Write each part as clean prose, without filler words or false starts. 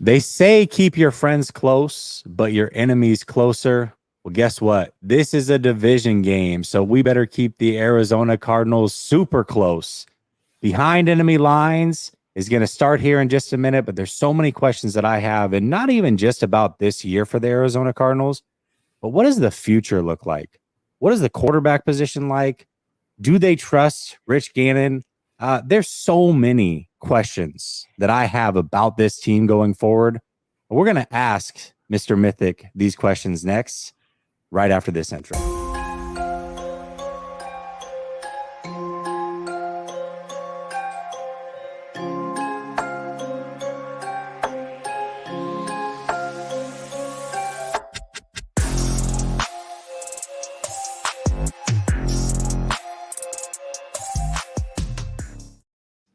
They say keep your friends close, but your enemies closer. Well, guess what? This is a division game, so we better keep the Arizona Cardinals super close. Behind enemy lines is going to start here in just a minute, but there's so many questions that I have, and not even just about this year for the Arizona Cardinals, but what does the future look like? What is the quarterback position like? Do they trust Rich Gannon? There's so many questions that I have about this team going forward. We're going to ask Mr. Mythic these questions next, right after this intro.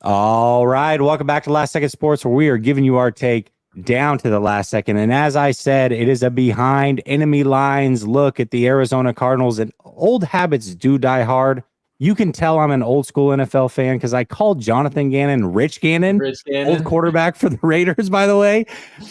All right. Welcome back to Last Second Sports, where we are giving you our take down to the last second. And as I said, it is a behind enemy lines look at the Arizona Cardinals, and old habits do die hard. You can tell I'm an old school NFL fan because I called Jonathan Gannon Rich Gannon, old quarterback for the Raiders, by the way.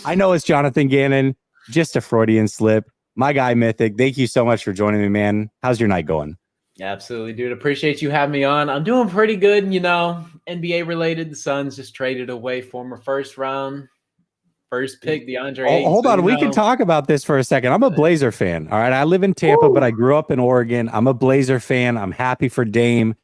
I know it's Jonathan Gannon, just a Freudian slip. My guy, Mythic, thank you so much for joining me, man. How's your night going? Absolutely, dude. Appreciate you having me on. I'm doing pretty good, NBA related. The Suns just traded away former first pick, DeAndre Ayton. Hold on. We can talk about this for a second. I'm a Blazer fan. All right. I live in Tampa, but I grew up in Oregon. I'm a Blazer fan. I'm happy for Dame,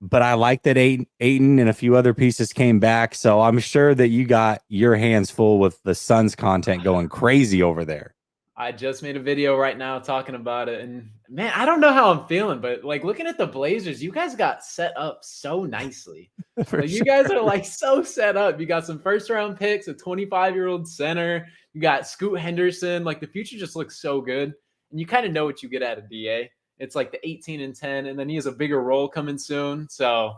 but I like that Ayton and a few other pieces came back. So I'm sure that you got your hands full with the Suns content going crazy over there. I just made a video right now talking about it, and man, I don't know how I'm feeling, but like looking at the Blazers, you guys got set up so nicely. You guys are like so set up. You got some first round picks, a 25-year-old center. You got Scoot Henderson. Like the future just looks so good, and you kind of know what you get out of DA. It's like the 18-10, and then he has a bigger role coming soon. So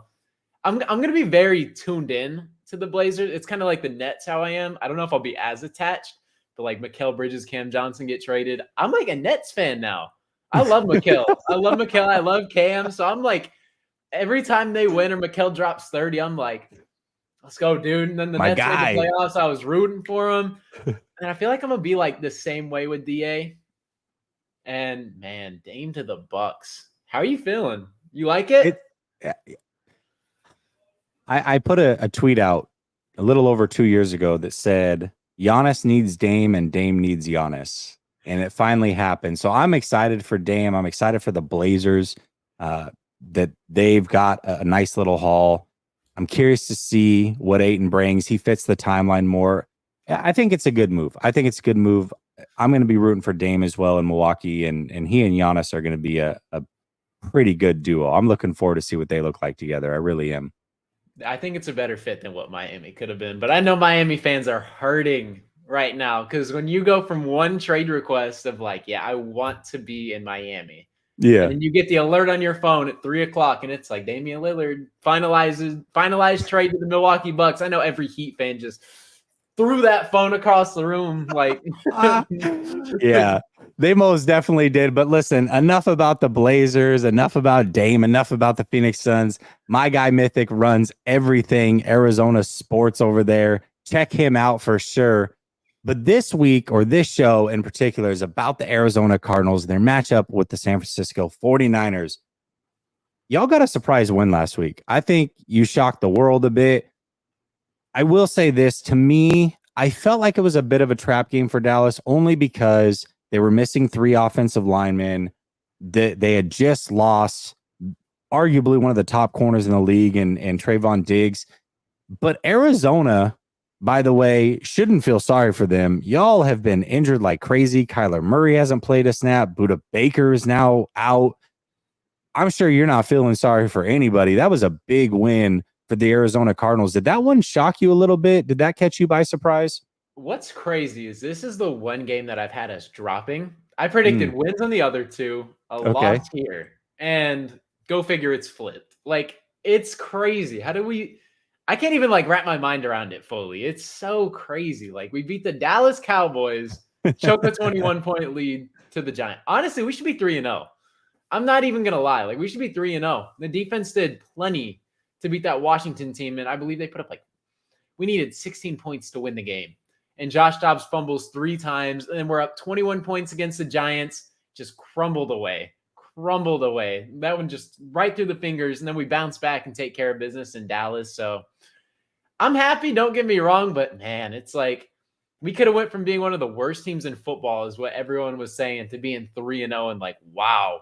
I'm gonna be very tuned in to the Blazers. It's kind of like the Nets, how I am. I don't know if I'll be as attached. But like Mikal Bridges, Cam Johnson get traded. I'm like a Nets fan now. I love Mikal. I love Cam. So I'm like, every time they win or Mikal drops 30, I'm like, let's go, dude. And then the Nets made the playoffs. I was rooting for him. And I feel like I'm going to be like the same way with DA. And man, Dame to the Bucks. How are you feeling? You like it? I put a tweet out a little over 2 years ago that said, Giannis needs Dame and Dame needs Giannis. And it finally happened. So I'm excited for Dame. I'm excited for the Blazers that they've got a nice little haul. I'm curious to see what Ayton brings. He fits the timeline more. I think it's a good move. I'm going to be rooting for Dame as well in Milwaukee. And he and Giannis are going to be a pretty good duo. I'm looking forward to see what they look like together. I really am. I think it's a better fit than what Miami could have been. But I know Miami fans are hurting right now because when you go from one trade request of like, yeah, I want to be in Miami. Yeah. And you get the alert on your phone at 3:00 and it's like Damian Lillard finalized trade to the Milwaukee Bucks. I know every Heat fan just threw that phone across the room. Like, yeah. They most definitely did. But listen, enough about the Blazers, enough about Dame, enough about the Phoenix Suns. My guy Mythic runs everything Arizona sports over there. Check him out for sure. But this week, or this show in particular, is about the Arizona Cardinals, their matchup with the San Francisco 49ers. Y'all got a surprise win last week. I think you shocked the world a bit. I will say this, to me, I felt like it was a bit of a trap game for Dallas, only because they were missing 3 offensive linemen. They had just lost arguably one of the top corners in the league and Trayvon Diggs. But Arizona, by the way, shouldn't feel sorry for them. Y'all have been injured like crazy. Kyler Murray hasn't played a snap. Budda Baker is now out. I'm sure you're not feeling sorry for anybody. That was a big win for the Arizona Cardinals. Did that one shock you a little bit? Did that catch you by surprise? What's crazy is this is the one game that I've had us dropping. I predicted wins on the other 2, a loss here, and go figure it's flipped. Like, it's crazy. I can't even like wrap my mind around it fully. It's so crazy. Like, we beat the Dallas Cowboys, choke a 21-point lead to the Giants. Honestly, we should be 3-0. I'm not even going to lie. Like, we should be 3-0. The defense did plenty to beat that Washington team, and I believe they put up we needed 16 points to win the game. and Josh Dobbs fumbles 3 times, and then we're up 21 points against the Giants, just crumbled away. That one just right through the fingers, and then we bounce back and take care of business in Dallas. So I'm happy, don't get me wrong, but man, it's like we could have went from being one of the worst teams in football, is what everyone was saying, to being 3-0 and like, wow,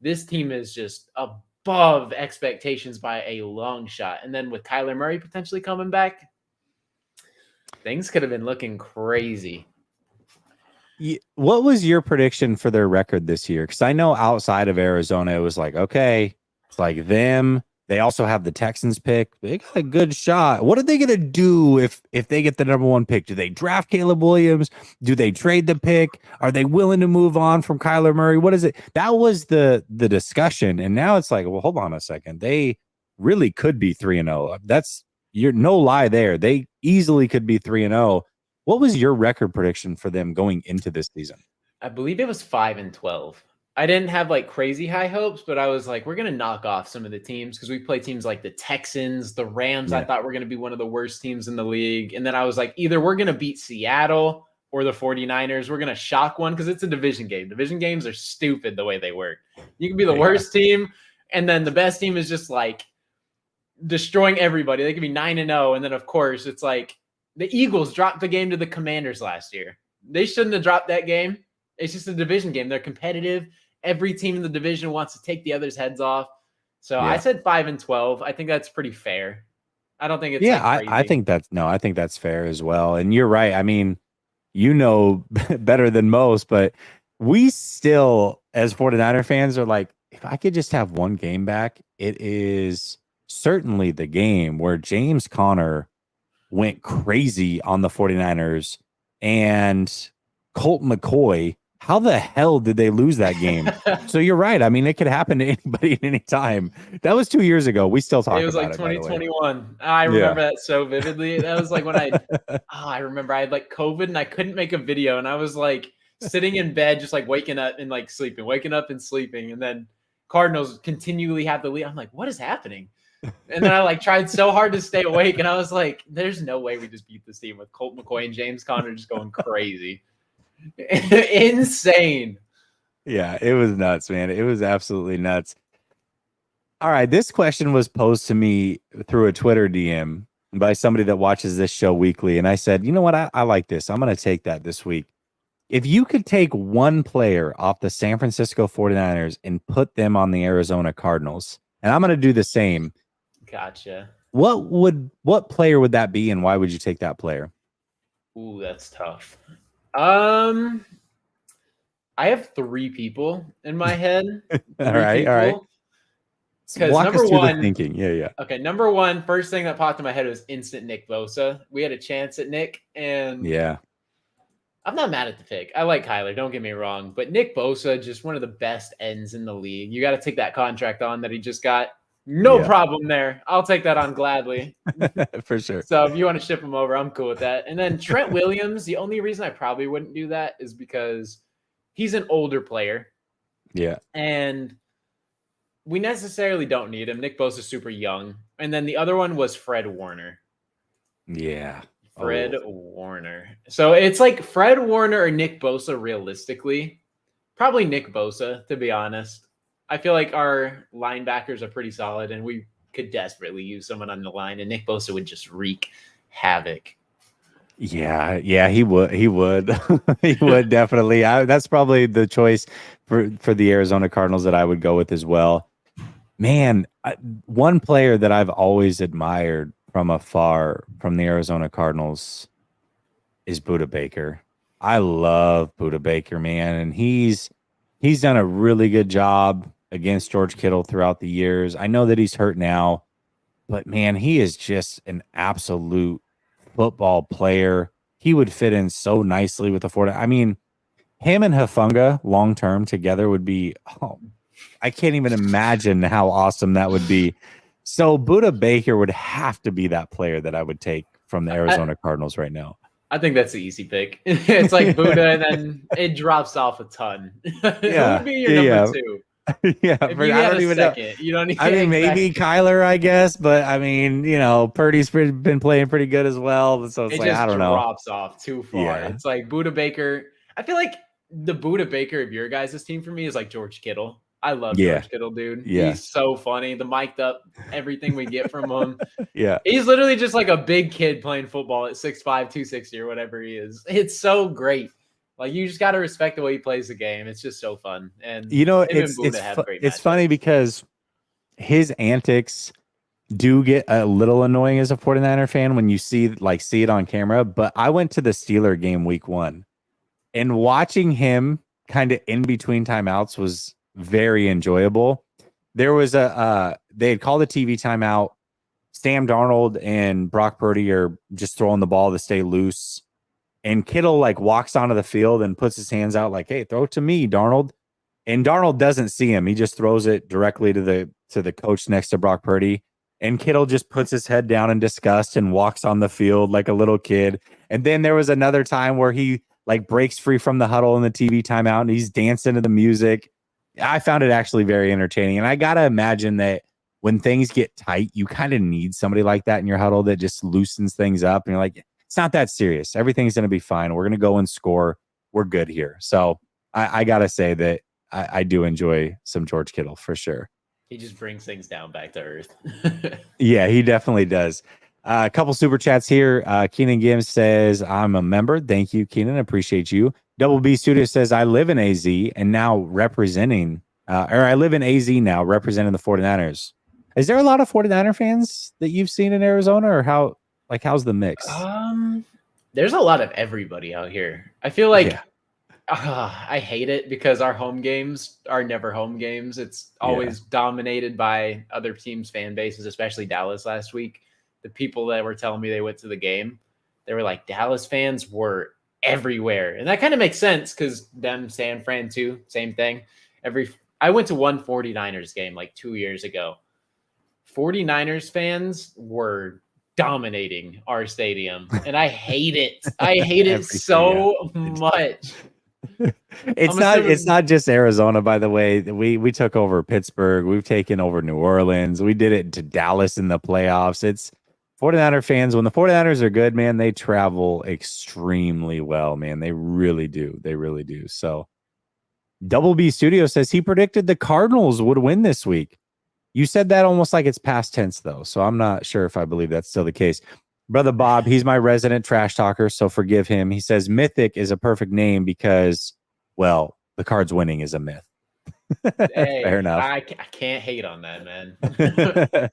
this team is just above expectations by a long shot. And then with Kyler Murray potentially coming back, things could have been looking crazy. What was your prediction for their record this year? Because I know outside of Arizona, it was like, okay, it's like them. They also have the Texans pick. They got a good shot. What are they going to do if they get the number 1 pick? Do they draft Caleb Williams? Do they trade the pick? Are they willing to move on from Kyler Murray? What is it? That was the discussion. And now it's like, well, hold on a second. They really could be 3-0. You're no lie there. They easily could be 3-0. What was your record prediction for them going into this season? I believe it was 5-12. I didn't have like crazy high hopes, but I was like, we're going to knock off some of the teams because we play teams like the Texans, the Rams. Yeah. I thought were going to be one of the worst teams in the league. And then I was like, either we're going to beat Seattle or the 49ers. We're going to shock one because it's a division game. Division games are stupid the way they work. You can be the worst team, and then the best team is just like destroying everybody. They could be 9-0. And then, of course, it's like the Eagles dropped the game to the Commanders last year. They shouldn't have dropped that game. It's just a division game. They're competitive. Every team in the division wants to take the other's heads off. So I said 5-12. I think that's pretty fair. I don't think it's I think that's fair as well. And you're right. I mean, you know better than most, but we still, as 49er fans, are like, if I could just have one game back, it is certainly the game where James Conner went crazy on the 49ers and Colt McCoy. How the hell did they lose that game? So you're right. I mean, it could happen to anybody at any time. That was 2 years ago. We still talk about it. It was like 2021. I remember that so vividly. That was like when I remember I had like COVID and I couldn't make a video. And I was like sitting in bed, just like waking up and like sleeping, waking up and sleeping. And then Cardinals continually have the lead. I'm like, what is happening? And then I like tried so hard to stay awake. And I was like, there's no way we just beat this team with Colt McCoy and James Conner just going crazy. Insane. Yeah, it was nuts, man. It was absolutely nuts. All right, this question was posed to me through a Twitter DM by somebody that watches this show weekly, and I said, you know what, I like this. I'm going to take that this week. If you could take one player off the San Francisco 49ers and put them on the Arizona Cardinals, and I'm going to do the same. Gotcha. What player would that be, and why would you take that player? Ooh, that's tough. I have 3 people in my head. all right. Because number one, thinking. Yeah. Okay, number one, first thing that popped in my head was instant Nick Bosa. We had a chance at Nick, and I'm not mad at the pick. I like Kyler, don't get me wrong, but Nick Bosa, just one of the best ends in the league. You got to take that contract on that he just got. No problem there. I'll take that on gladly. For sure. So if you want to ship him over, I'm cool with that. And then Trent Williams, the only reason I probably wouldn't do that is because he's an older player. Yeah. And we necessarily don't need him. Nick Bosa's super young. And then the other one was Fred Warner. Yeah. Fred Warner. So it's like Fred Warner or Nick Bosa realistically. Probably Nick Bosa, to be honest. I feel like our linebackers are pretty solid, and we could desperately use someone on the line, and Nick Bosa would just wreak havoc. Yeah, he would. He would definitely. That's probably the choice for the Arizona Cardinals that I would go with as well. Man, one player that I've always admired from afar from the Arizona Cardinals is Budda Baker. I love Budda Baker, man, and he's done a really good job against George Kittle throughout the years. I know that he's hurt now, but man, he is just an absolute football player. He would fit in so nicely with the 49ers. I mean, him and Hufanga long-term together would be, I can't even imagine how awesome that would be. So Budda Baker would have to be that player that I would take from the Arizona Cardinals right now. I think that's the easy pick. It's like Budda, and then it drops off a ton. Yeah, Who would be your number 2? Yeah, If but you I had don't a even know. second, you don't need I mean, maybe exactly. Kyler, I guess, but I mean, Purdy's been playing pretty good as well. So it's It like, I just don't know. drops off too far. Yeah. It's like Buda Baker. I feel like the Buda Baker of your guys' team for me is like George Kittle. I love Yeah. George Kittle, dude. Yeah. He's so funny. The mic'd up everything we get from him. Yeah. He's literally just like a big kid playing football at 6'5", 260 or whatever he is. It's so great. Like you just got to respect the way he plays the game. It's just so fun. And him and Buda have great It's funny matchups. because his antics do get a little annoying as a 49er fan when you see it on camera. But I went to the Steeler game week 1, and watching him kind of in between timeouts was very enjoyable. There was they had called a TV timeout. Sam Darnold and Brock Purdy are just throwing the ball to stay loose. And Kittle like walks onto the field and puts his hands out like, "Hey, throw it to me, Darnold." And Darnold doesn't see him. He just throws it directly to the coach next to Brock Purdy. And Kittle just puts his head down in disgust and walks on the field like a little kid. And then there was another time where he like breaks free from the huddle in the TV timeout and he's dancing to the music. I found it actually very entertaining. And I gotta imagine that when things get tight, you kind of need somebody like that in your huddle that just loosens things up. And you're like, it's not that serious. Everything's gonna be fine. We're gonna go and score. We're good here. So I gotta say that I do enjoy some George Kittle for sure. He just brings things down back to earth. Yeah, he definitely does. A couple super chats here. Keenan Gims says, I'm a member. Thank you, Keenan. Appreciate you. Double B Studio says, I live in AZ and now representing, or I live in AZ now representing the 49ers. Is there a lot of 49er fans that you've seen in Arizona, or how's the mix? There's a lot of everybody out here. I feel like Yeah. I hate it because our home games are never home games. It's always dominated by other teams' fan bases, especially Dallas last week. The people that were telling me they went to the game, they were like, Dallas fans were everywhere. And that kind of makes sense because them, San Fran too, same thing. I went to one 49ers game like 2 years ago. 49ers fans were dominating our stadium, and I hate it. I hate it so much. It's not just Arizona, by the way. We took over Pittsburgh. We've taken over New Orleans. We did it to Dallas in the playoffs. It's 49er fans. When the 49ers are good, man, they travel extremely well, man. They really do. They really do. So Double B Studio says he predicted the Cardinals would win this week. You said that almost like it's past tense, though. So I'm not sure if I believe that's still the case. Brother Bob, he's my resident trash talker, so forgive him. He says Mythic is a perfect name because, well, the Cards winning is a myth. Hey, fair enough. I can't hate on that, man.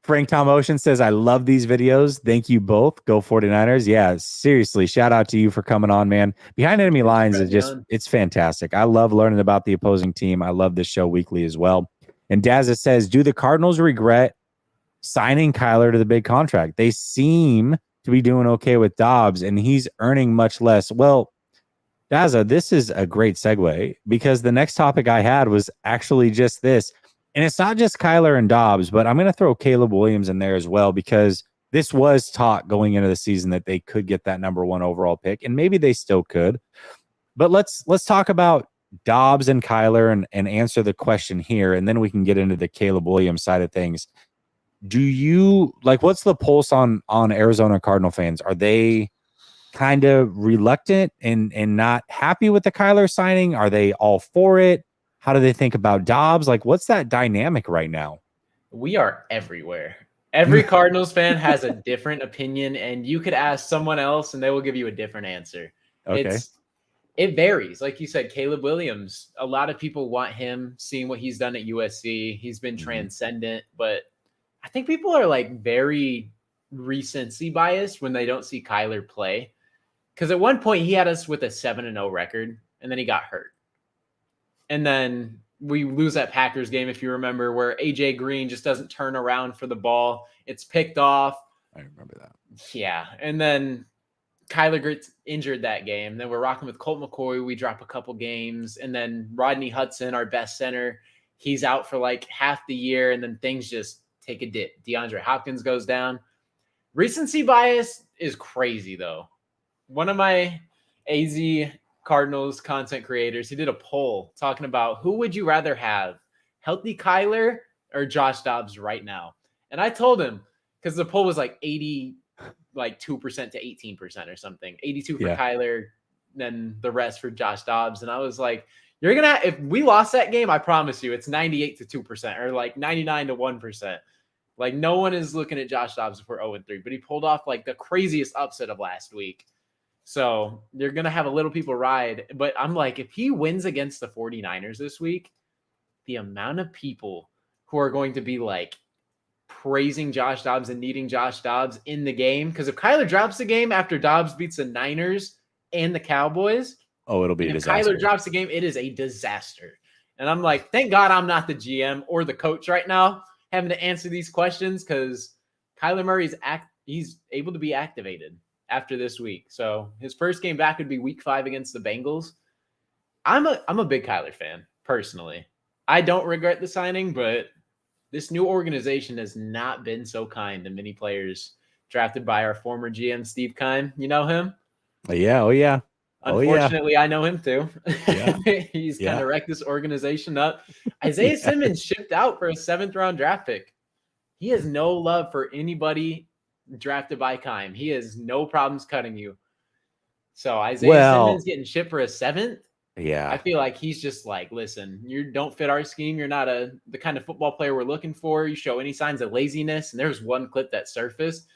Frank Tom Ocean says, I love these videos. Thank you both. Go 49ers. Yeah, seriously, shout out to you for coming on, man. Behind Enemy Lines is it's fantastic. I love learning about the opposing team. I love this show weekly as well. And Dazza says, do the Cardinals regret signing Kyler to the big contract? They seem to be doing okay with Dobbs, and he's earning much less. Well, Dazza, this is a great segue because the next topic I had was actually just this. And it's not just Kyler and Dobbs, but I'm going to throw Caleb Williams in there as well because this was taught going into the season that they could get that number 1 overall pick, and maybe they still could. But let's talk about Dobbs and Kyler and answer the question here, and then we can get into the Caleb Williams side of things. Do you what's the pulse on Arizona Cardinal fans? Are they kind of reluctant and not happy with the Kyler signing? Are they all for it? How do they think about Dobbs? What's that dynamic right now? We are everywhere. Every Cardinals fan has a different opinion, and you could ask someone else and they will give you a different answer. Okay. It varies. Like you said, Caleb Williams, a lot of people want him, seeing what he's done at USC. He's been transcendent, but I think people are very recency biased when they don't see Kyler play. Because at one point he had us with a 7-0 record, and then he got hurt. And then we lose that Packers game, if you remember, where AJ Green just doesn't turn around for the ball. It's picked off. I remember that. Yeah. And then Kyler gets injured that game. Then we're rocking with Colt McCoy. We drop a couple games. And then Rodney Hudson, our best center, he's out for half the year. And then things just take a dip. DeAndre Hopkins goes down. Recency bias is crazy, though. One of my AZ Cardinals content creators. He did a poll talking about who would you rather have, healthy Kyler or Josh Dobbs right now. And I told him, because the poll was like 80, like 2% to 18% or something. 82 for Kyler, then the rest for Josh Dobbs. And I was like, you're gonna, if we lost that game, I promise you, it's 98 to 2% or like 99 to 1%. Like no one is looking at Josh Dobbs if we're 0-3, but he pulled off like the craziest upset of last week. So you're going to have a little people ride. But I'm like, if he wins against the 49ers this week, the amount of people who are going to be like praising Josh Dobbs and needing Josh Dobbs in the game. Because if Kyler drops the game after Dobbs beats the Niners and the Cowboys, it'll be a disaster. If Kyler drops the game, it is a disaster. And I'm like, thank God I'm not the GM or the coach right now having to answer these questions, because Kyler Murray's he's able to be activated after this week. So his first game back would be week 5 against the Bengals. I'm a big Kyler fan, personally. I don't regret the signing, but this new organization has not been so kind to many players drafted by our former GM, Steve Keim. You know him? Yeah. Oh, yeah. Unfortunately, I know him too. Yeah. He's kind of wrecked this organization up. Isaiah Simmons shipped out for a 7th-round draft pick. He has no love for anybody drafted by Keim. He has no problems cutting you. So Isaiah Simmons getting shipped for a 7th. Yeah. I feel like he's just like, listen, you don't fit our scheme. You're not the kind of football player we're looking for. You show any signs of laziness. And there's one clip that surfaced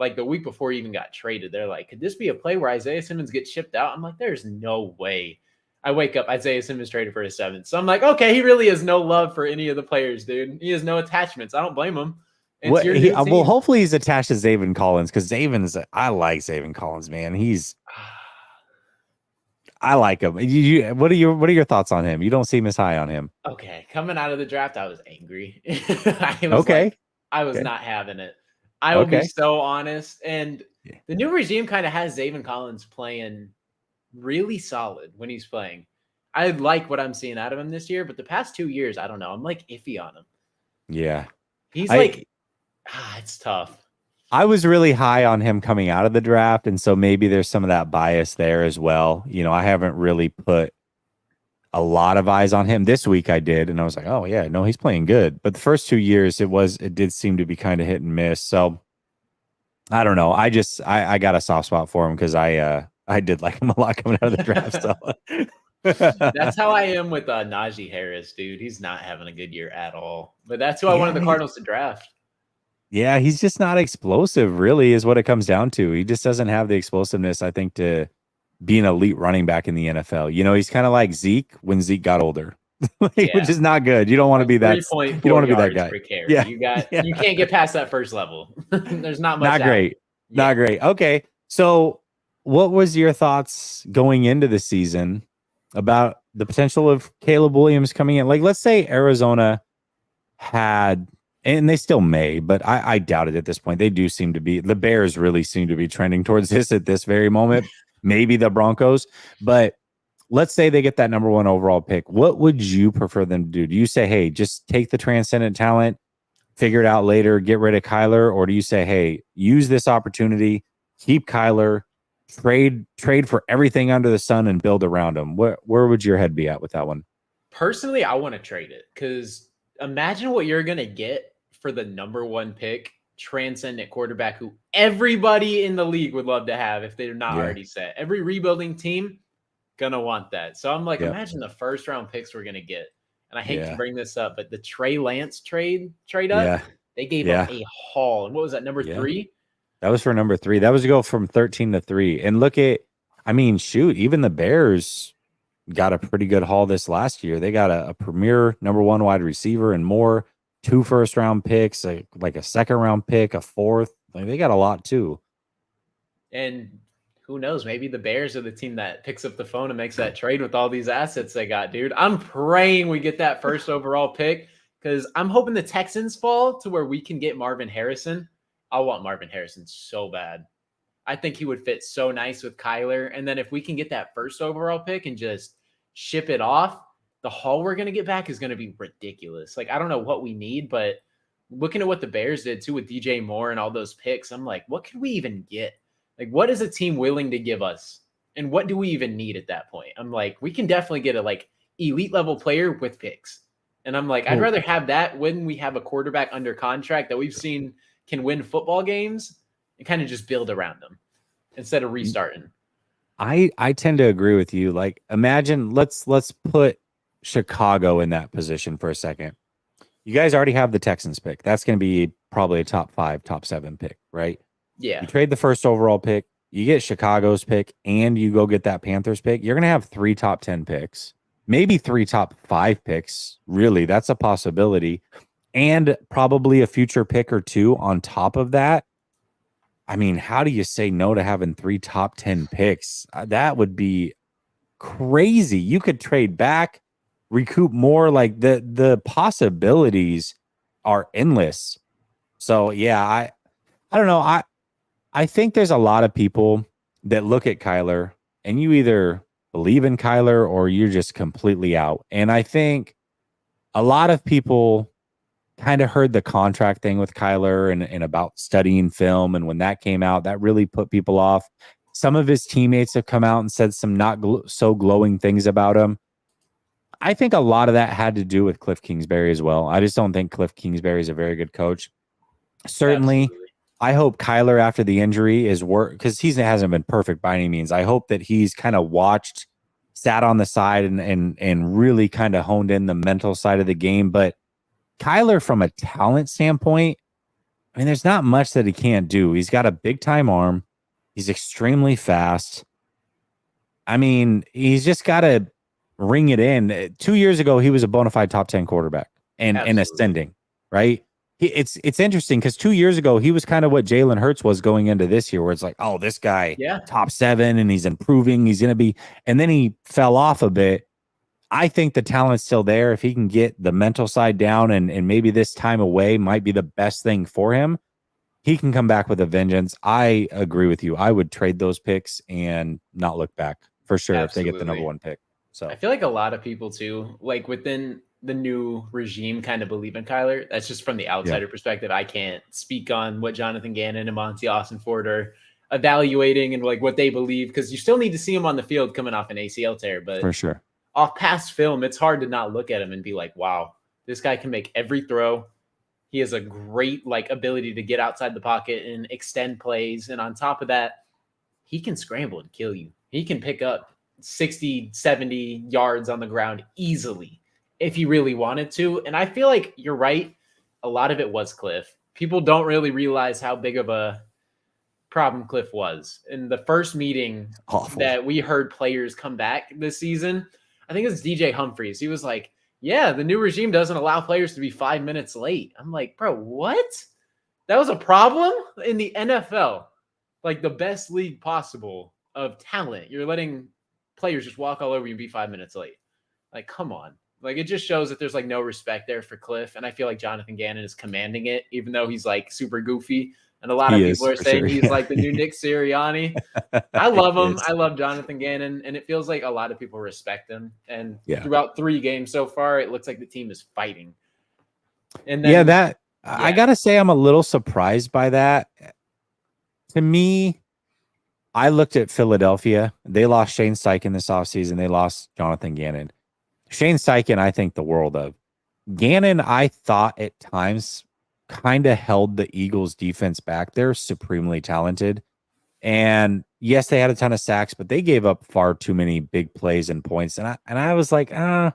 like the week before he even got traded. They're like, could this be a play where Isaiah Simmons gets shipped out? I'm like, there's no way. I wake up, Isaiah Simmons traded for his 7th. So I'm like, okay, he really has no love for any of the players, dude. He has no attachments. I don't blame him. Well, hopefully he's attached to Zaven Collins, because I like Zaven Collins, man. I like him. What are your thoughts on him? You don't seem as high on him. Okay, coming out of the draft, I was angry. I was not having it. I will be so honest. And the new regime kind of has Zaven Collins playing really solid when he's playing. I like what I'm seeing out of him this year, but the past 2 years, I don't know. I'm like iffy on him. Yeah. He's it's tough. I was really high on him coming out of the draft, and so maybe there's some of that bias there as well. You know, I haven't really put a lot of eyes on him. This week I did, and I was like, oh yeah, no, he's playing good. But the first 2 years it did seem to be kind of hit and miss. So I don't know. I got a soft spot for him because I did like him a lot coming out of the draft. So that's how I am with Najee Harris, dude. He's not having a good year at all. But that's who I wanted the Cardinals to draft. Yeah, he's just not explosive, really, is what it comes down to. He just doesn't have the explosiveness, I think, to be an elite running back in the NFL. You know, he's kind of like Zeke when Zeke got older, which is not good. You don't want to be that. You don't want to be that guy. Yeah, you can't get past that first level. There's not much. Not great. Okay, so what was your thoughts going into the season about the potential of Caleb Williams coming in? Like, let's say Arizona had. And they still may, but I doubt it at this point. They do seem to be, the Bears really seem to be trending towards this at this very moment. Maybe the Broncos, but let's say they get that number 1 overall pick. What would you prefer them to do? Do you say, hey, just take the transcendent talent, figure it out later, get rid of Kyler? Or do you say, hey, use this opportunity, keep Kyler, trade for everything under the sun and build around him? Where would your head be at with that one? Personally, I want to trade it, because imagine what you're going to get for the number 1 pick, transcendent quarterback who everybody in the league would love to have if they're not already set. Every rebuilding team gonna want that. So I'm like, imagine the 1st-round picks we're gonna get. And I hate to bring this up, but the Trey Lance trade up, they gave up a haul. And what was that, number 3? That was for number 3. That was to go from 13 to 3. And look at, I mean, shoot, even the Bears got a pretty good haul this last year. They got a premier number 1 wide receiver and more. 2 first-round picks, like a 2nd-round pick, a 4th. Like, they got a lot too. And who knows? Maybe the Bears are the team that picks up the phone and makes that trade with all these assets they got, dude. I'm praying we get that 1st overall pick, because I'm hoping the Texans fall to where we can get Marvin Harrison. I want Marvin Harrison so bad. I think he would fit so nice with Kyler. And then if we can get that 1st overall pick and just ship it off, the haul we're going to get back is going to be ridiculous. Like, I don't know what we need, but looking at what the Bears did too with DJ Moore and all those picks, I'm like, what could we even get? Like, what is a team willing to give us And what do we even need at that point? I'm like, we can definitely get a like elite level player with picks. And I'm like, I'd rather have that when we have a quarterback under contract that we've seen can win football games and kind of just build around them instead of restarting. I tend to agree with you. Like, imagine let's put Chicago in that position for a second. You guys already have the Texans pick. That's going to be probably a top 5, top 7 pick, right? Yeah. You trade the first overall pick, you get Chicago's pick, and you go get that Panthers pick. You're going to have 3 top 10 picks, maybe 3 top 5 picks. Really, that's a possibility. And probably a future pick or 2 on top of that. I mean, how do you say no to having 3 top 10 picks? That would be crazy. You could trade back, recoup more. Like the possibilities are endless. So yeah, I don't know. I think there's a lot of people that look at Kyler and you either believe in Kyler or you're just completely out. And I think a lot of people kind of heard the contract thing with Kyler and about studying film. And when that came out, that really put people off. Some of his teammates have come out and said some not so glowing things about him. I think a lot of that had to do with Cliff Kingsbury as well. I just don't think Cliff Kingsbury is a very good coach. Certainly, Absolutely. I hope Kyler after the injury is because he hasn't been perfect by any means. I hope that he's kind of watched, sat on the side and really kind of honed in the mental side of the game. But Kyler, from a talent standpoint, I mean, there's not much that he can't do. He's got a big time arm. He's extremely fast. I mean, he's just got to ring it in. 2 years ago, he was a bona fide top 10 quarterback and ascending, right? It's interesting because 2 years ago, he was kind of what Jalen Hurts was going into this year, where it's like, oh, this guy, top 7, and he's improving. He's going to be, and then he fell off a bit. I think the talent's still there. If he can get the mental side down and maybe this time away might be the best thing for him, he can come back with a vengeance. I agree with you. I would trade those picks and not look back for sure if they get the number 1 pick. So I feel like a lot of people too, like within the new regime, kind of believe in Kyler. That's just from the outsider perspective. I can't speak on what Jonathan Gannon and Monty Austin-Ford are evaluating and like what they believe, because you still need to see him on the field coming off an ACL tear. But for sure, off past film, it's hard to not look at him and be like, wow, this guy can make every throw. He has a great like ability to get outside the pocket and extend plays. And on top of that, he can scramble and kill you. He can pick up 60, 70 yards on the ground easily if he really wanted to. And I feel like you're right. A lot of it was Cliff. People don't really realize how big of a problem Cliff was. In the first meeting that we heard players come back this season, I think it was DJ Humphries. He was like, yeah, the new regime doesn't allow players to be 5 minutes late. I'm like, bro, what? That was a problem in the NFL, like the best league possible of talent. You're letting players just walk all over you and be 5 minutes late. Like, come on. Like, it just shows that there's like no respect there for Cliff. And I feel like Jonathan Gannon is commanding it, even though he's like super goofy. And a lot of people are saying he's like the new Nick Sirianni. I love him. I love Jonathan Gannon. And it feels like a lot of people respect him. And throughout 3 games so far, it looks like the team is fighting. And then, I got to say, I'm a little surprised by that. To me, I looked at Philadelphia. They lost Shane Steichen this offseason. They lost Jonathan Gannon. Shane Steichen, I think the world of. Gannon, I thought at times kind of held the Eagles defense back. They're supremely talented. And yes, they had a ton of sacks, but they gave up far too many big plays and points. And I was like, I'm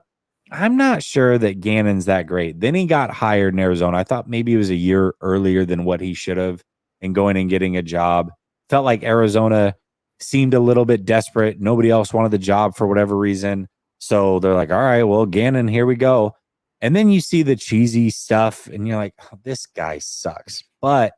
not sure that Gannon's that great. Then he got hired in Arizona. I thought maybe it was a year earlier than what he should have and going and getting a job. Felt like Arizona seemed a little bit desperate. Nobody else wanted the job for whatever reason. So they're like, all right, well, Gannon, here we go. And then you see the cheesy stuff and you're like, oh, this guy sucks. But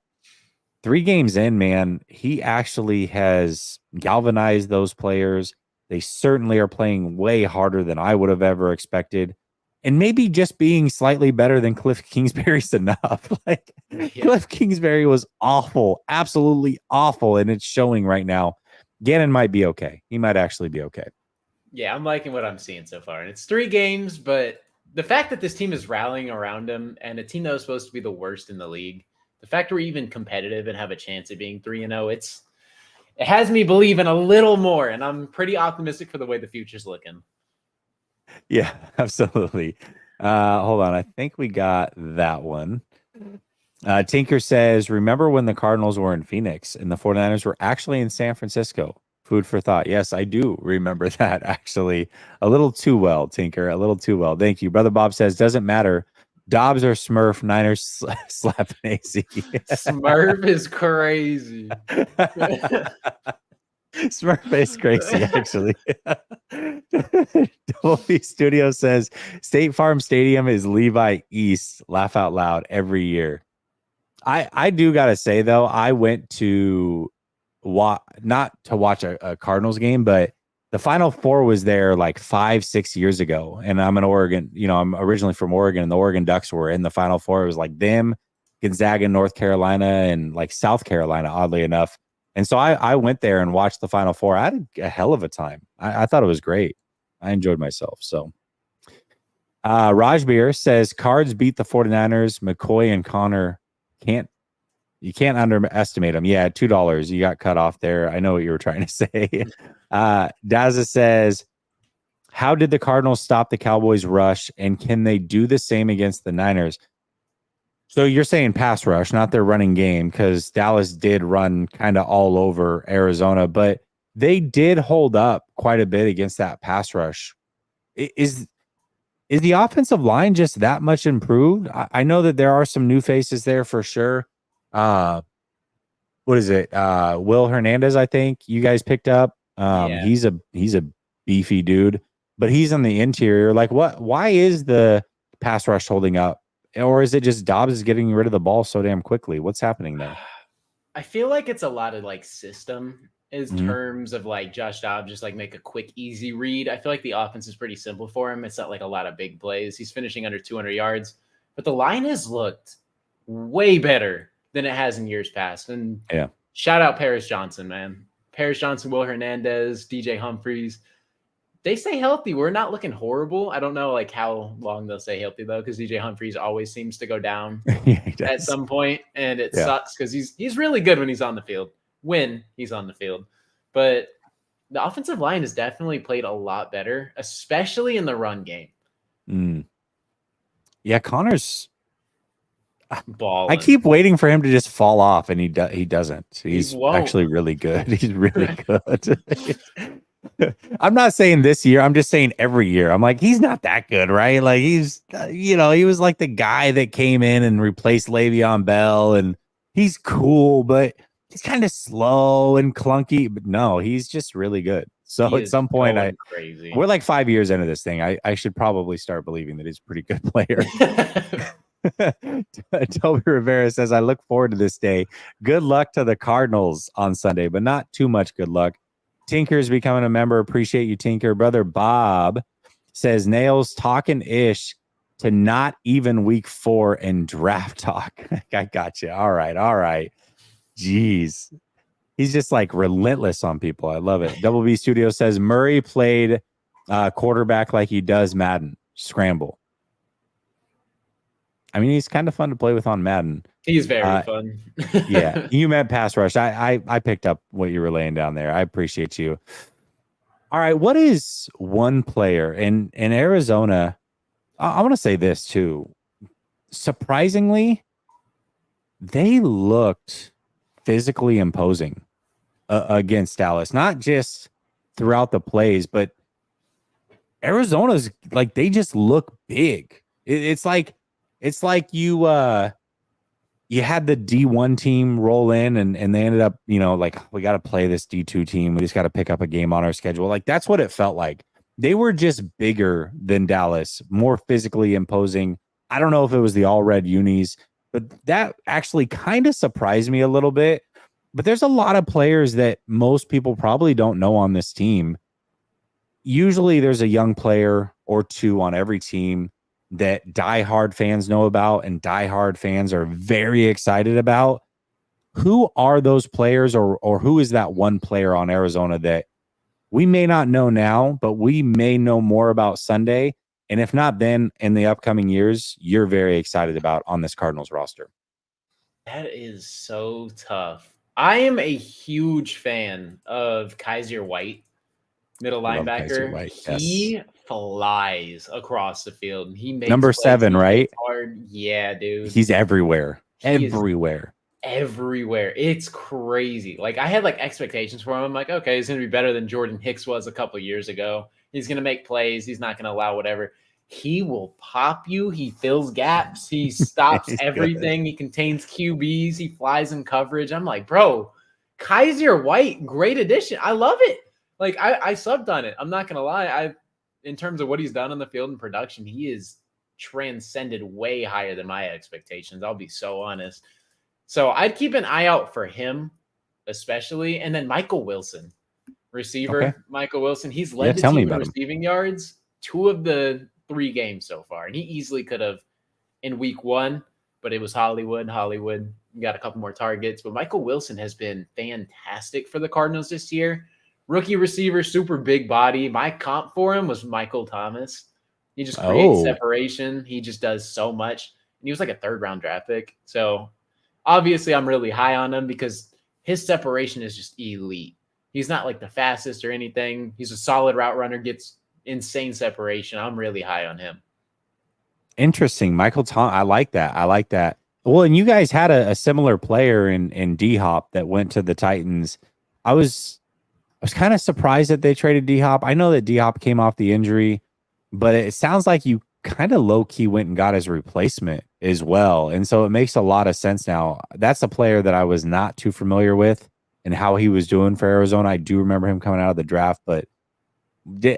3 games in, man, he actually has galvanized those players. They certainly are playing way harder than I would have ever expected. And maybe just being slightly better than Cliff Kingsbury's enough. Like, Cliff Kingsbury was awful, absolutely awful. And it's showing right now. Gannon might be okay. He might actually be okay. Yeah, I'm liking what I'm seeing so far. And it's 3 games, but the fact that this team is rallying around him and a team that was supposed to be the worst in the league, the fact we're even competitive and have a chance at being 3-0, it has me believing a little more, and I'm pretty optimistic for the way the future's looking. Yeah, absolutely. Hold on. I think we got that one. Tinker says, remember when the Cardinals were in Phoenix and the 49ers were actually in San Francisco? Food for thought. Yes, I do remember that actually. A little too well, Tinker. A little too well. Thank you. Brother Bob says, doesn't matter. Dobbs or Smurf, Niners slapping AC. Smurf is crazy. Smurf is crazy, actually. Double B Studio says State Farm Stadium is Levi East. Laugh out loud every year. I do gotta say though, I went to not to watch a Cardinals game, but the Final Four was there like 5-6 years ago, and I'm an Oregon. I'm originally from Oregon, and the Oregon Ducks were in the Final Four. It was like them, Gonzaga, North Carolina, and like South Carolina, oddly enough. And so I went there and watched the Final Four. I had a hell of a time. I thought it was great. I enjoyed myself. So Raj Beer says Cards beat the 49ers. McCoy and Connor you can't underestimate them. Yeah, $2. You got cut off there. I know what you were trying to say. Daza says, how did the Cardinals stop the Cowboys rush, and can they do the same against the Niners? So you're saying pass rush, not their running game, because Dallas did run kind of all over Arizona, but they did hold up quite a bit against that pass rush. Is the offensive line just that much improved? I know that there are some new faces there for sure. What is it? Will Hernandez, I think you guys picked up. Yeah. He's a beefy dude, but he's on the interior. Like why is the pass rush holding up? Or is it just Dobbs is getting rid of the ball so damn quickly? What's happening there? I feel like it's a lot of like system is terms of like Josh Dobbs just like make a quick, easy read. I feel like the offense is pretty simple for him. It's not like a lot of big plays. He's finishing under 200 yards, but the line has looked way better than it has in years past. And yeah, shout out Paris Johnson, man. Paris Johnson, Will Hernandez, DJ Humphries. They stay healthy. We're not looking horrible. I don't know like how long they'll stay healthy though, because DJ Humphries always seems to go down at some point, and it sucks because he's really good when he's on the field. When he's on the field, but the offensive line has definitely played a lot better, especially in the run game. Yeah, Connor's balling. I keep waiting for him to just fall off, and he doesn't. He's actually really good. He's really good. I'm not saying this year. I'm just saying every year. I'm like, he's not that good, right? Like he's, he was like the guy that came in and replaced Le'Veon Bell, and he's cool, but he's kind of slow and clunky. But no, he's just really good. So at some point, we're like 5 years into this thing. I should probably start believing that he's a pretty good player. Toby Rivera says, I look forward to this day. Good luck to the Cardinals on Sunday, but not too much good luck. Tinker's becoming a member. Appreciate you, Tinker. Brother Bob says, Nails talking ish to not even week 4 in draft talk. I got you. All right. Jeez. He's just like relentless on people. I love it. Double B Studio says, Murray played quarterback like he does Madden. Scramble. I mean, he's kind of fun to play with on Madden. He's very fun. Yeah, you meant pass rush. I picked up what you were laying down there. I appreciate you. All right, what is one player in Arizona? I want to say this too. Surprisingly, they looked physically imposing against Dallas. Not just throughout the plays, but Arizona's like they just look big. It's like you had the D1 team roll in and they ended up, like we got to play this D2 team. We just got to pick up a game on our schedule. Like that's what it felt like. They were just bigger than Dallas, more physically imposing. I don't know if it was the all red unis, but that actually kind of surprised me a little bit. But there's a lot of players that most people probably don't know on this team. Usually there's a young player or two on every team that diehard fans know about and diehard fans are very excited about. Who are those players, or who is that one player on Arizona that we may not know now, but we may know more about Sunday? And if not, then in the upcoming years, you're very excited about on this Cardinals roster. That is so tough. I am a huge fan of Kaiser White, middle I love Kaiser linebacker. White. Yes. He flies across the field and he makes Number plays. 7, He right? hits hard. Yeah, dude. He's everywhere. He is Everywhere. everywhere. It's crazy. Like I had like expectations for him. I'm like, okay, he's gonna be better than Jordan Hicks was a couple years ago. He's gonna make plays. He's not gonna allow whatever. He will pop you. He fills gaps. He stops He's good. everything. He contains QBs. He flies in coverage. I'm like, bro, Kaiser White, great addition. I love it. Like I subbed on it. I'm not gonna lie. In terms of what he's done on the field and production, he is transcended way higher than my expectations. I'll be so honest. So I'd keep an eye out for him, especially. And then Michael Wilson, Okay. receiver. Michael Wilson, he's Yeah, led the tell me team in about him. receiving yards 2 of the 3 games so far. And he easily could have in week 1, but it was Hollywood. Hollywood got a couple more targets. But Michael Wilson has been fantastic for the Cardinals this year. Rookie receiver, super big body. My comp for him was Michael Thomas. He just creates separation. He just does so much. And he was like a 3rd-round draft pick. So obviously, I'm really high on him because his separation is just elite. He's not like the fastest or anything. He's a solid route runner, gets insane separation. I'm really high on him. Interesting. Michael Tom. I like that. I like that. Well, and you guys had a similar player in D Hop that went to the Titans. I was kind of surprised that they traded D Hop. I know that D Hop came off the injury, but it sounds like you kind of low key went and got his replacement as well. And so it makes a lot of sense now. That's a player that I was not too familiar with and how he was doing for Arizona. I do remember him coming out of the draft, but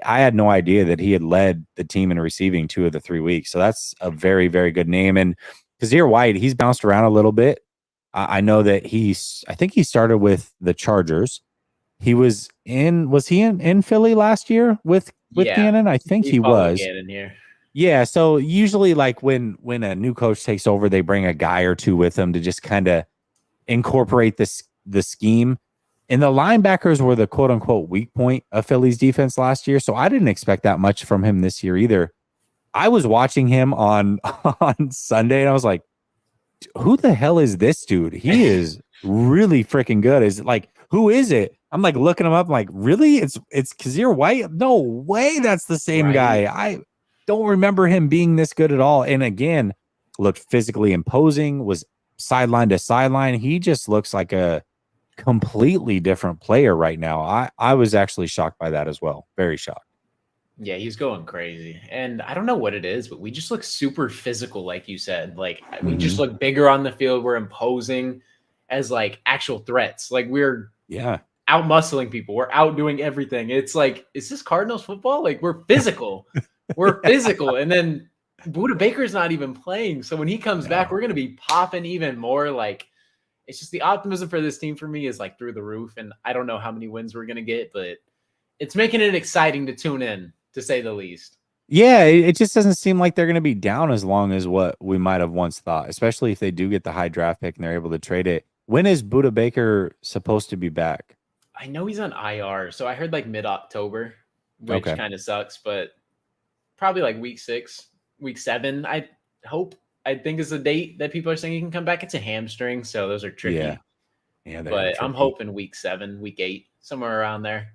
I had no idea that he had led the team in receiving 2 of the 3 weeks. So that's a very, very good name. And Kazir White, he's bounced around a little bit. I know that I think he started with the Chargers. Was he in Philly last year with Yeah, Gannon? I think he he followed was. Gannon here. Yeah. So usually like when a new coach takes over, they bring a guy or 2 with them to just kind of incorporate the scheme. And the linebackers were the quote unquote weak point of Philly's defense last year. So I didn't expect that much from him this year either. I was watching him on Sunday and I was like, who the hell is this dude? He is really freaking good. Is it like, who is it? I'm like looking him up. I'm like, really? It's Kazir White? No way. That's the same guy. I don't remember him being this good at all. And again, looked physically imposing, was sideline to sideline. He just looks like a completely different player right now. I was actually shocked by that as well. Very shocked. Yeah, he's going crazy. And I don't know what it is, but we just look super physical, like you said. Like we just look bigger on the field. We're imposing as like actual threats. Like we're out muscling people. We're out doing everything. It's like, is this Cardinals football? Like we're physical. We're physical. And then Buda Baker's not even playing. So when he comes back, we're gonna be popping even more. Like it's just the optimism for this team for me is like through the roof. And I don't know how many wins we're gonna get, but it's making it exciting to tune in, to say the least. Yeah, it just doesn't seem like they're going to be down as long as what we might have once thought, especially if they do get the high draft pick and they're able to trade it. When is Buda Baker supposed to be back? I know he's on IR, so I heard like mid-October, which kind of sucks, but probably like week 6, week 7, I hope. I think is the date that people are saying he can come back. It's a hamstring, so those are tricky. Yeah, but I'm hoping week 7, week 8, somewhere around there.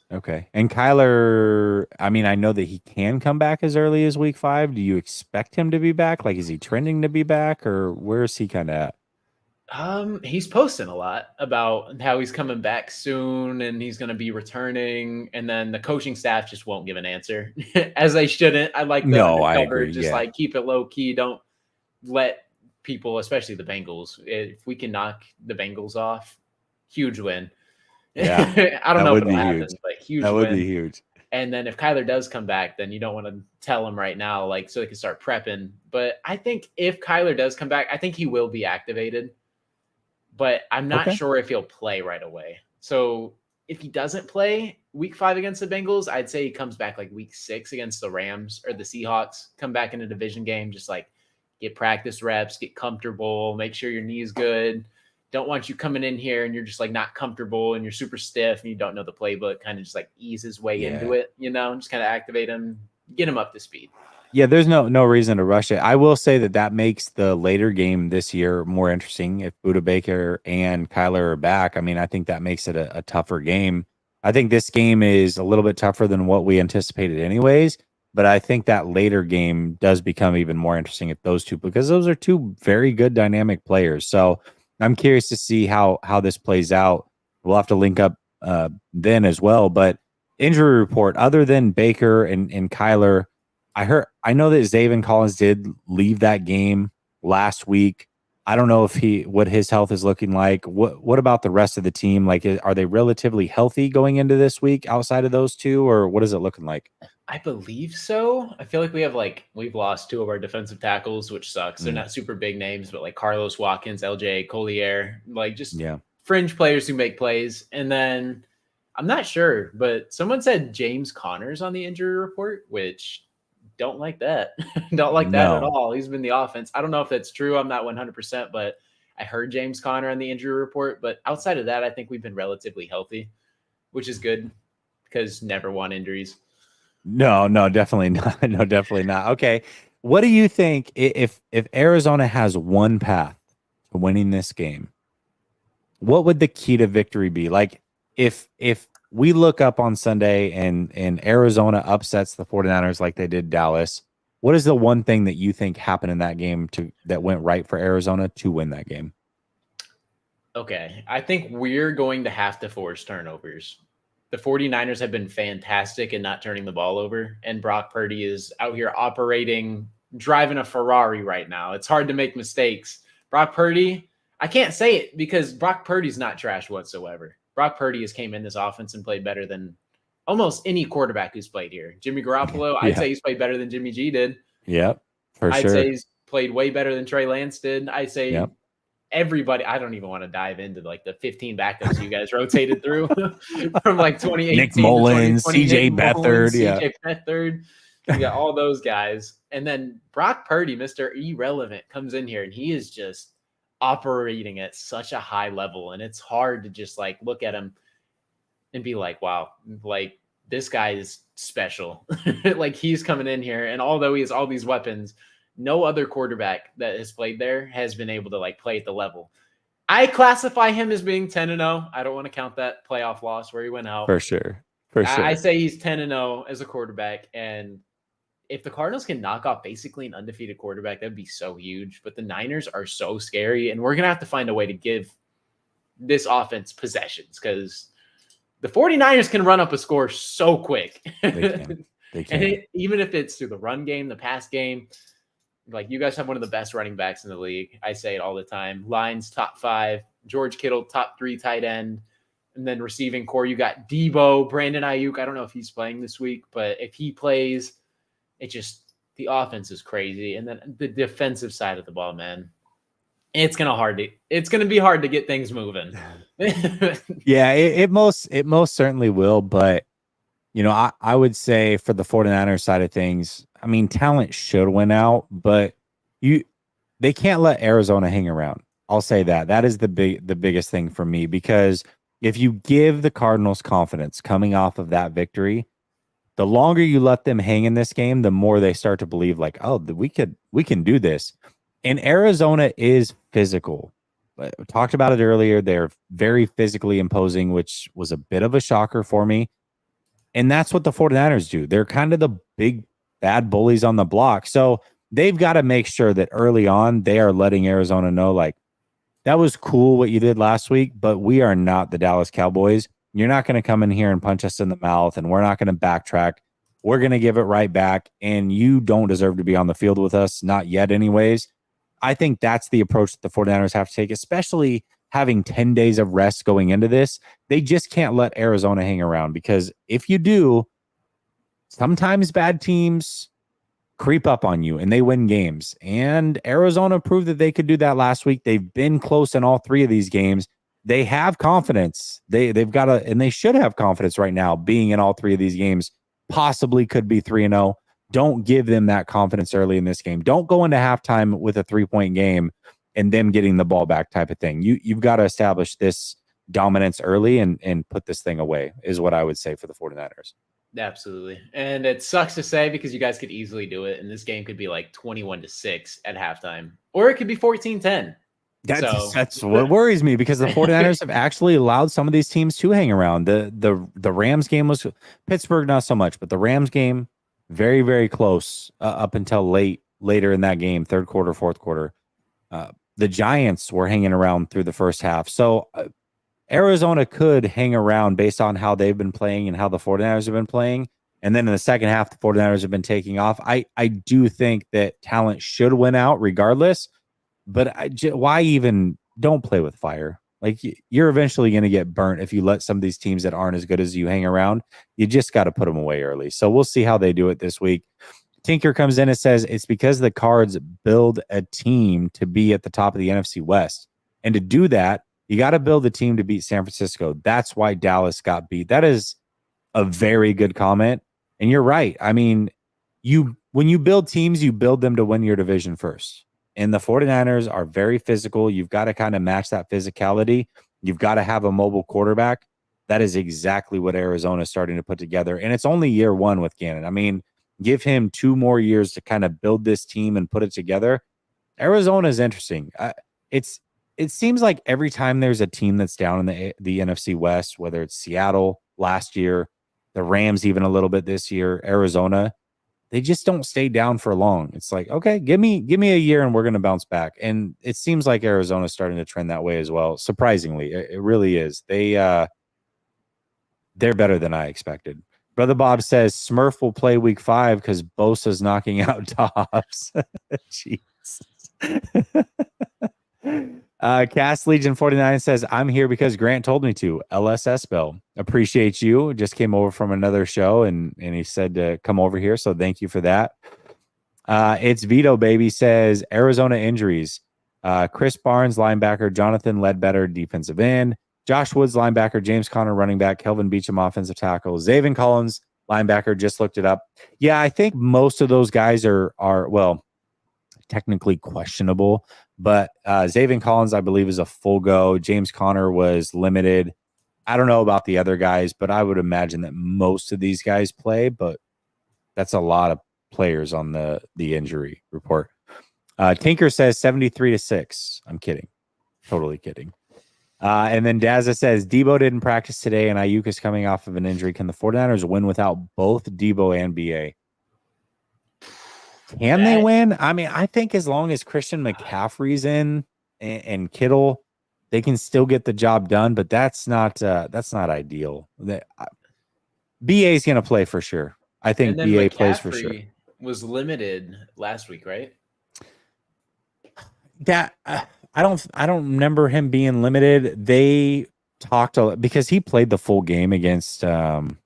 Okay. And Kyler, I mean, I know that he can come back as early as week 5. Do you expect him to be back? Like, is he trending to be back, or where is he kind of at? He's posting a lot about how he's coming back soon and he's going to be returning. And then the coaching staff just won't give an answer, as they shouldn't. I like the I agree. just like keep it low key. Don't let people, especially the Bengals, if we can knock the Bengals off, huge win. Yeah, I don't know if it'll happen, but huge that would win. be huge. And then if Kyler does come back, then you don't want to tell him right now, like, so they can start prepping. But I think if Kyler does come back, I think he will be activated. But I'm not sure if he'll play right away. So if he doesn't play week 5 against the Bengals, I'd say he comes back like week 6 against the Rams or the Seahawks. Come back in a division game, just like get practice reps, get comfortable, make sure your knee's good. Don't want you coming in here and you're just like not comfortable and you're super stiff and you don't know the playbook. Kind of just like ease his way into it, just kind of activate him, get him up to speed. Yeah, there's no reason to rush it. I will say that makes the later game this year more interesting. If Buda Baker and Kyler are back, I mean, I think that makes it a tougher game. I think this game is a little bit tougher than what we anticipated, anyways. But I think that later game does become even more interesting if those two, because those are two very good dynamic players. So I'm curious to see how this plays out. We'll have to link up then as well. But injury report, other than Baker and Kyler. I know that Zaven Collins did leave that game last week. I don't know what his health is looking like. What about the rest of the team? Like, are they relatively healthy going into this week outside of those two, or what is it looking like? I believe so. I feel like we've lost two of our defensive tackles, which sucks. They're not super big names, but like Carlos Watkins, LJ Collier, like just fringe players who make plays. And then I'm not sure, but someone said James Connor's on the injury report, which don't like that. Don't like that at all. He's been the offense. I don't know if that's true. I'm not 100%, but I heard James Conner on the injury report. But outside of that, I think we've been relatively healthy, which is good because never want injuries. No, definitely not. No, definitely not. Okay. What do you think if Arizona has one path to winning this game? What would the key to victory be? Like if we look up on Sunday and Arizona upsets the 49ers like they did Dallas, what is the one thing that you think happened in that game that went right for Arizona to win that game? Okay. I think we're going to have to force turnovers. The 49ers have been fantastic in not turning the ball over, and Brock Purdy is out here driving a Ferrari right now. It's hard to make mistakes. Brock Purdy, I can't say it because Brock Purdy's not trash whatsoever. Brock Purdy has came in this offense and played better than almost any quarterback who's played here. Jimmy Garoppolo, I'd say he's played better than Jimmy G did. Yep, for sure. I'd say he's played way better than Trey Lance did. I'd say everybody. I don't even want to dive into like the 15 backups you guys rotated through from like 2018 Nick Mullins, CJ Beathard, CJ Beathard. You got all those guys. And then Brock Purdy, Mr. Irrelevant, comes in here and he is just operating at such a high level. And it's hard to just like look at him and be like, wow, like this guy is special. Like he's coming in here. And although he has all these weapons, no other quarterback that has played there has been able to like play at the level. I classify him as being 10-0. I don't want to count that playoff loss where he went out. For sure. I say he's 10-0 as a quarterback. And if the Cardinals can knock off basically an undefeated quarterback, that'd be so huge. But the Niners are so scary, and we're going to have to find a way to give this offense possessions because the 49ers can run up a score so quick. They can. And even if it's through the run game, the pass game, like you guys have one of the best running backs in the league. I say it all the time. Lions top 5, George Kittle top 3 tight end, and then receiving core you got Debo, Brandon Ayuk. I don't know if he's playing this week, but if he plays, the offense is crazy, and then the defensive side of the ball, man, it's gonna be hard to get things moving. Yeah, it most certainly will, but you know, I would say for the 49ers side of things, I mean, talent should win out, but they can't let Arizona hang around. I'll say that is the biggest thing for me, because if you give the Cardinals confidence coming off of that victory, the longer you let them hang in this game, the more they start to believe like, oh, we can do this. And Arizona is physical. We talked about it earlier. They're very physically imposing, which was a bit of a shocker for me. And that's what the 49ers do. They're kind of the big bad bullies on the block. So they've got to make sure that early on they are letting Arizona know, like, that was cool what you did last week, but we are not the Dallas Cowboys. You're not going to come in here and punch us in the mouth, and we're not going to backtrack. We're going to give it right back, and you don't deserve to be on the field with us, not yet anyways. I think that's the approach that the 49ers have to take, especially having 10 days of rest going into this. They just can't let Arizona hang around, because if you do, sometimes bad teams creep up on you and they win games. And Arizona proved that they could do that last week. They've been close in all 3 of these games. They have confidence. They've got and they should have confidence right now being in all 3 of these games. Possibly could be 3-0. Don't give them that confidence early in this game. Don't go into halftime with a 3-point game and them getting the ball back type of thing. You've got to establish this dominance early and put this thing away is what I would say for the 49ers. Absolutely. And it sucks to say because you guys could easily do it. And this game could be like 21-6 at halftime, or it could be 14-10. So That's what worries me, because the 49ers have actually allowed some of these teams to hang around. The Rams game was Pittsburgh, not so much, but the Rams game, very, very close up until later in that game, third quarter, fourth quarter. The Giants were hanging around through the first half. So Arizona could hang around based on how they've been playing and how the 49ers have been playing. And then in the second half, the 49ers have been taking off. I do think that talent should win out regardless. But why even don't play with fire? Like, you're eventually going to get burnt if you let some of these teams that aren't as good as you hang around. You just got to put them away early. So we'll see how they do it this week. Tinker comes in and says it's because the Cards build a team to be at the top of the NFC West. And to do that, you got to build a team to beat San Francisco. That's why Dallas got beat. That is a very good comment. And you're right. I mean, when you build teams, you build them to win your division first. And the 49ers are very physical. You've got to kind of match that physicality. You've got to have a mobile quarterback. That is exactly what Arizona is starting to put together. And it's only year one with Gannon. I mean, give him 2 more years to kind of build this team and put it together. Arizona is interesting. It seems like every time there's a team that's down in the NFC West, whether it's Seattle last year, the Rams even a little bit this year, Arizona, they just don't stay down for long. It's like, okay, give me a year and we're going to bounce back. And it seems like Arizona's starting to trend that way as well. Surprisingly, it really is. They're better than I expected. Brother Bob says Smurf will play week 5 because Bosa's knocking out Dobbs. Jeez. Cast Legion 49 says, I'm here because Grant told me to. LSS Bell. Appreciate you. Just came over from another show and he said to come over here. So thank you for that. It's Vito Baby says Arizona injuries. Chris Barnes, linebacker, Jonathan Ledbetter, defensive end, Josh Woods, linebacker, James Conner, running back, Kelvin Beachum, offensive tackle, Zaven Collins, linebacker, just looked it up. Yeah, I think most of those guys are well, technically questionable, but Zaven Collins, I believe, is a full go. James Conner was limited. I don't know about the other guys, but I would imagine that most of these guys play, but that's a lot of players on the injury report. Tinker says 73-6. I'm kidding. Totally kidding. And then Dazza says Debo didn't practice today and Ayuk is coming off of an injury. Can the 49ers win without both Debo and BA? Can they win? I mean, I think as long as Christian McCaffrey's in and Kittle, they can still get the job done, but that's not ideal. BA is going to play for sure. I think BA plays for sure. Was limited last week, right? That I don't remember him being limited. They talked because he played the full game against the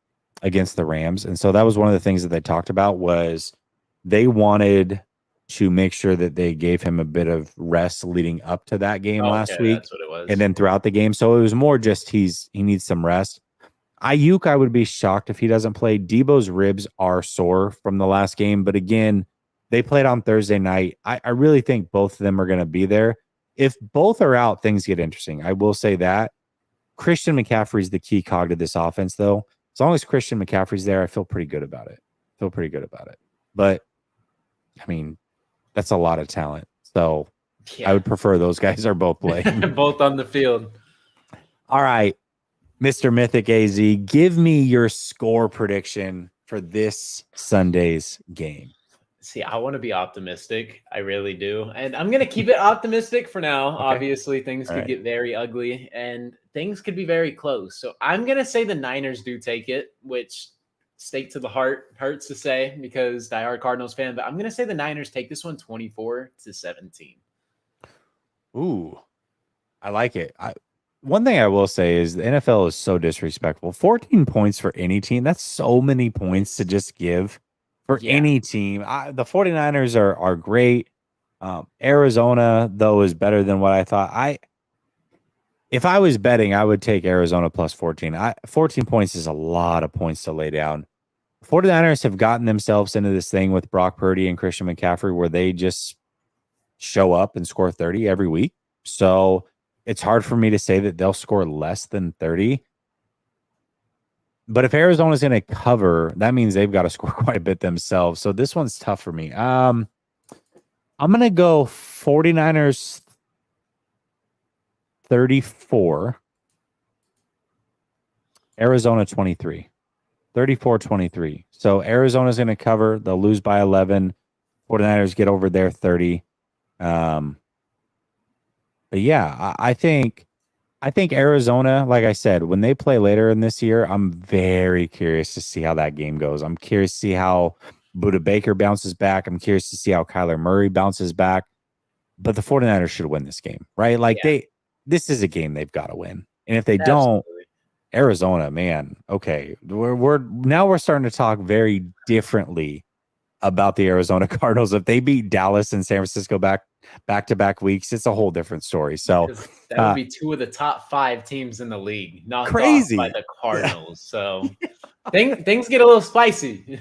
Rams, and so that was one of the things that they talked about was they wanted to make sure that they gave him a bit of rest leading up to that game last week. That's what it was. And then throughout the game. So it was more just he needs some rest. Ayuk, I would be shocked if he doesn't play. Debo's ribs are sore from the last game, but again, they played on Thursday night. I really think both of them are going to be there. If both are out, things get interesting. I will say that. Christian McCaffrey's the key cog to this offense, though. As long as Christian McCaffrey's there, I feel pretty good about it. But, I mean, that's a lot of talent. So I would prefer those guys are both playing. Both on the field. All right. Mr. Mythic AZ, give me your score prediction for this Sunday's game. See, I want to be optimistic. I really do. And I'm going to keep it optimistic for now. Okay. Obviously, things could get very ugly and things could be very close. So I'm going to say the Niners do take it, which stake to the heart hurts to say because diehard Cardinals fan, but I'm going to say the Niners take this one 24-17. Ooh, I like it. One thing I will say is the NFL is so disrespectful. 14 points for any team. That's so many points to just give for any team. The 49ers are great. Arizona, though, is better than what I thought. If I was betting, I would take Arizona plus 14. 14 points is a lot of points to lay down. 49ers have gotten themselves into this thing with Brock Purdy and Christian McCaffrey where they just show up and score 30 every week. So it's hard for me to say that they'll score less than 30. But if Arizona's going to cover, that means they've got to score quite a bit themselves. So this one's tough for me. I'm going to go 49ers 34, Arizona 23. 34-23. So Arizona's going to cover. They'll lose by 11. 49ers get over their 30. But yeah, I think Arizona, like I said, when they play later in this year, I'm very curious to see how that game goes. I'm curious to see how Budda Baker bounces back. I'm curious to see how Kyler Murray bounces back. But the 49ers should win this game, right? Like this is a game they've got to win. And if they don't, Arizona, man, okay, we're starting to talk very differently about the Arizona Cardinals. If they beat Dallas and San Francisco back to back weeks, it's a whole different story. So that would be two of the top 5 teams in the league, knocked crazy off by the Cardinals. So things get a little spicy.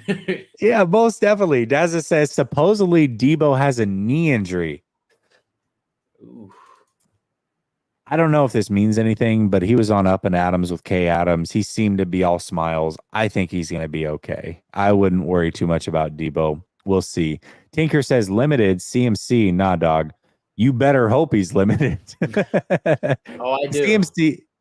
Yeah, most definitely. Dazza says supposedly Debo has a knee injury. Ooh. I don't know if this means anything, but he was on Up and Adams with Kay Adams. He seemed to be all smiles. I think he's going to be okay. I wouldn't worry too much about Debo. We'll see. Tinker says limited CMC. Nah, dog. You better hope he's limited. Oh, I do.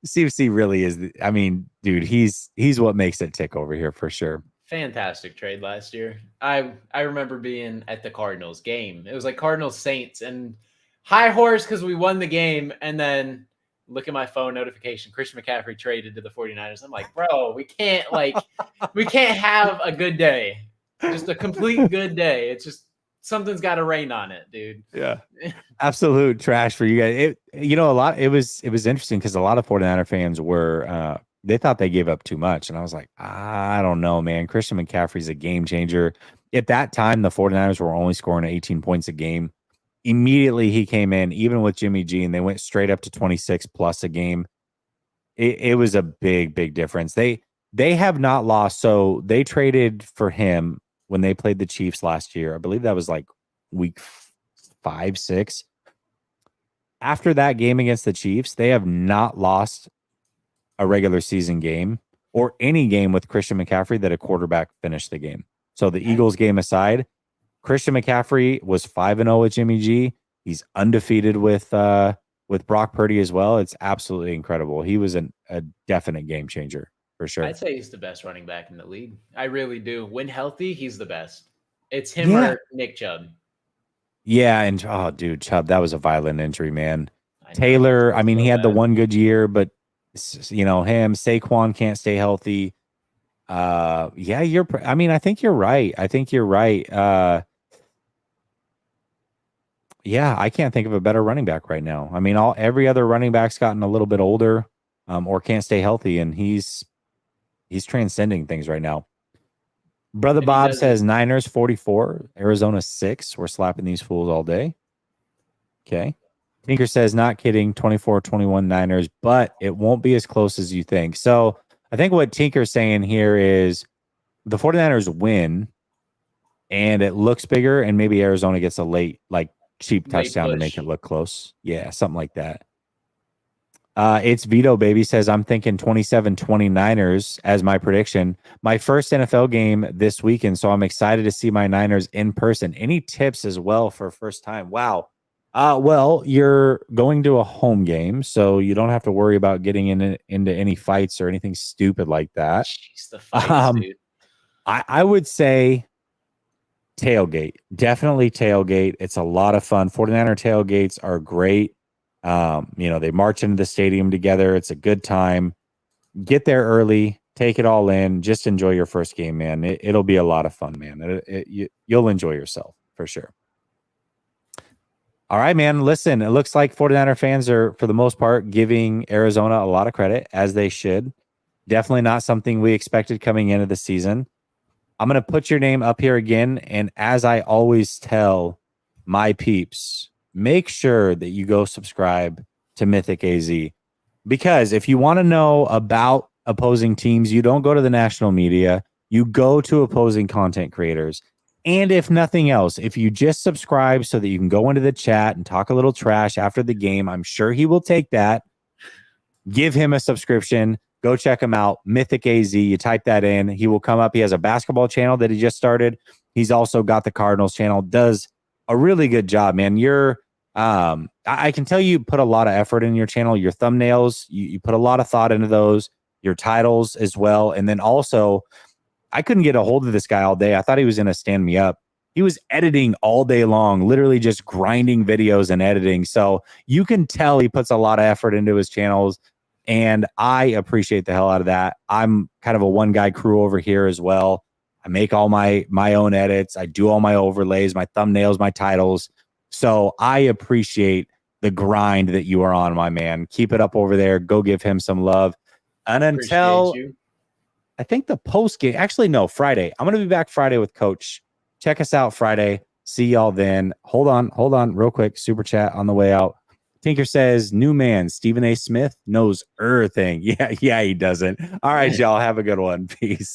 CMC really is. I mean, dude, he's what makes it tick over here for sure. Fantastic trade last year. I remember being at the Cardinals game. It was like Cardinals Saints and high horse because we won the game, and then look at my phone notification. Christian McCaffrey traded to the 49ers. I'm like, bro, we can't have a good day. Just a complete good day. It's just something's got to rain on it, dude. Yeah. Absolute trash for you guys. It was interesting because a lot of 49er fans were they thought they gave up too much. And I was like, I don't know, man. Christian McCaffrey's a game changer. At that time, the 49ers were only scoring 18 points a game. Immediately he came in, even with Jimmy G, and they went straight up to 26 plus a game. It was a big difference. They have not lost. So they traded for him when they played the Chiefs last year. I believe that was like week 5, 6. After that game against the Chiefs, they have not lost a regular season game or any game with Christian McCaffrey that a quarterback finished the game. So the Eagles game aside, Christian McCaffrey was 5-0 with Jimmy G. He's undefeated with Brock Purdy as well. It's absolutely incredible. He was a definite game changer for sure. I'd say he's the best running back in the league. I really do. When healthy, he's the best. It's him or Nick Chubb. Yeah, and dude, Chubb, that was a violent injury, man. Taylor, I mean, he had the one good year, but Saquon can't stay healthy. I think you're right. I can't think of a better running back right now. I mean, every other running back's gotten a little bit older, or can't stay healthy, and he's transcending things right now. Brother Bob says Niners 44, Arizona 6. We're slapping these fools all day. Okay. Tinker says, not kidding, 24-21 Niners, but it won't be as close as you think. So I think what Tinker's saying here is the 49ers win, and it looks bigger, and maybe Arizona gets a late, cheap touchdown to make it look close. Yeah, something like that. It's Vito Baby says, I'm thinking 27-20 Niners as my prediction. My first NFL game this weekend, so I'm excited to see my Niners in person. Any tips as well for first time? Wow. Well, you're going to a home game, so you don't have to worry about getting into any fights or anything stupid like that. Jeez, the fights, dude. I would say tailgate. Definitely tailgate. It's a lot of fun. 49er tailgates are great. They march into the stadium together. It's a good time. Get there early, take it all in, just enjoy your first game, man. It'll be a lot of fun, man. You'll enjoy yourself for sure. All right, man. Listen, it looks like 49er fans are, for the most part, giving Arizona a lot of credit, as they should. Definitely not something we expected coming into the season. I'm going to put your name up here again, and as I always tell my peeps, make sure that you go subscribe to Mythic AZ, because if you want to know about opposing teams, you don't go to the national media, you go to opposing content creators. And if nothing else, if you just subscribe so that you can go into the chat and talk a little trash after the game, I'm sure he will take that. Give him a subscription. Go check him out. Mythic AZ. You type that in. He will come up. He has a basketball channel that he just started. He's also got the Cardinals channel. Does a really good job, man. I can tell you put a lot of effort in your channel. Your thumbnails, you put a lot of thought into those. Your titles as well. And then also, I couldn't get a hold of this guy all day. I thought he was going to stand me up. He was editing all day long, literally just grinding videos and editing. So you can tell he puts a lot of effort into his channels. And I appreciate the hell out of that. I'm kind of a one-guy crew over here as well. I make all my own edits. I do all my overlays, my thumbnails, my titles. So I appreciate the grind that you are on, my man. Keep it up over there. Go give him some love. And until I think the post game, actually, no, Friday. I'm going to be back Friday with Coach. Check us out Friday. See y'all then. Hold on real quick. Super chat on the way out. Tinker says, new man, Stephen A. Smith knows everything. Yeah, he doesn't. All right, y'all. Have a good one. Peace.